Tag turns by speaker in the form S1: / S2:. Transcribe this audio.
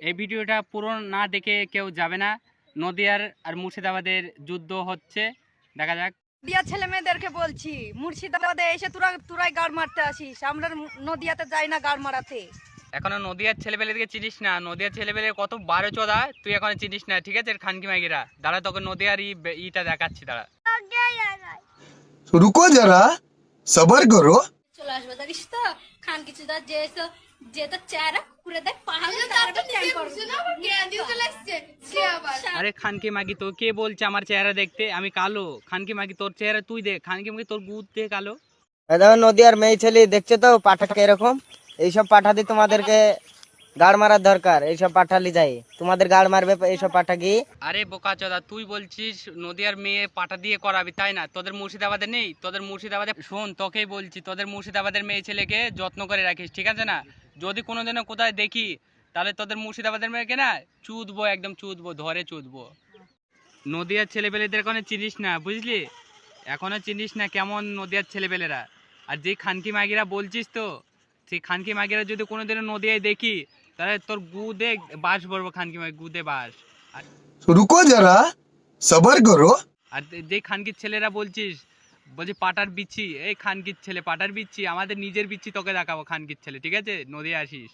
S1: এই ভিডিওটা পুরো না দেখে কেউ যাবে না। নদিয়ার আর মুর্শিদাবাদের যুদ্ধ হচ্ছে, দেখা যাক।
S2: নদিয়া ছেলে মেয়েদেরকে বলছি, মুর্শিদাবাদে এসে তোরাই গাড় মারতে আসিস, আমরা নদিয়াতে যাই না গাড় মারাতে।
S1: এখনো নদিয়ার ছেলেপেলেদেরকে চিনিস না? নদিয়ার ছেলেপেলে কত বারো চোদা, তুই এখনো চিনিস না, ঠিক আছে? খানকি মাগিরা দাঁড়া, তোকে নদিয়ার ইটা দেখাচ্ছি, দাঁড়া।
S3: रुको जरा सबर करो।
S4: চলে আসবে জানিস তো খান কিছু দা যে তো চেহারা কুকুরে দেখ পাহাড়ে তারপর ট্যাঙ্ক করবে।
S1: আরে খানকি মাগি, তো কে বলছে আমার চেহারা দেখতে? আমি কালো। খানকি মাগি তোর চেহারা তুই দেখ, খানকি মাগি তোর গুদ দেখ কালো।
S5: দেখো নদীয়ার মেয়ে ছেলে দেখছো তো পাঠা এরকম, এইসব পাঠা দিয়ে তোমাদেরকে গাড় মারার দরকার। এইসব পাঠালি যাই তোমাদের গাড় মারবে এইসব পাঠা কি?
S1: আরে বোকা চোদা, তুই বলছিস নদিয়ার মেয়ে পাটা দিয়ে করাবি, তাই না? তোদের মুর্শিদাবাদে নেই? তোদের মুর্শিদাবাদে শোন, তোকেই বলছি, তোদের মুর্শিদাবাদের মেয়ে ছেলেকে যত্ন করে রাখিস, ঠিক আছে না? যদি কোনোদিনও কোথায় দেখি, তাহলে তোদের মুর্শিদাবাদের মেয়েকে না চুদবো, একদম চুদবো, ধরে চুদবো। নদিয়ার ছেলেপেলেদের এখনো চিনিস না, বুঝলি? এখনো চিনিস না কেমন নদিয়ার ছেলেপেলেরা। আর যে খানকি মাগিরা বলছিস, তো সেই খানকি মাগিরা যদি কোনোদিনও নদিয়ায় দেখি, তাহলে তোর গুদে বাস ভরবো, খানকি মাগি গুদে বাস। আর
S3: रुको जरा सबर करो।
S1: আর যে খানকির ছেলেরা বলছিস, বলছি পাটার বিচ্ছি, এই খানকির ছেলে পাটার বিচ্ছি, আমাদের নিজের বিচ্ছি তোকে দেখাবো, খানকির ছেলে, ঠিক আছে? নদিয়া আসিস।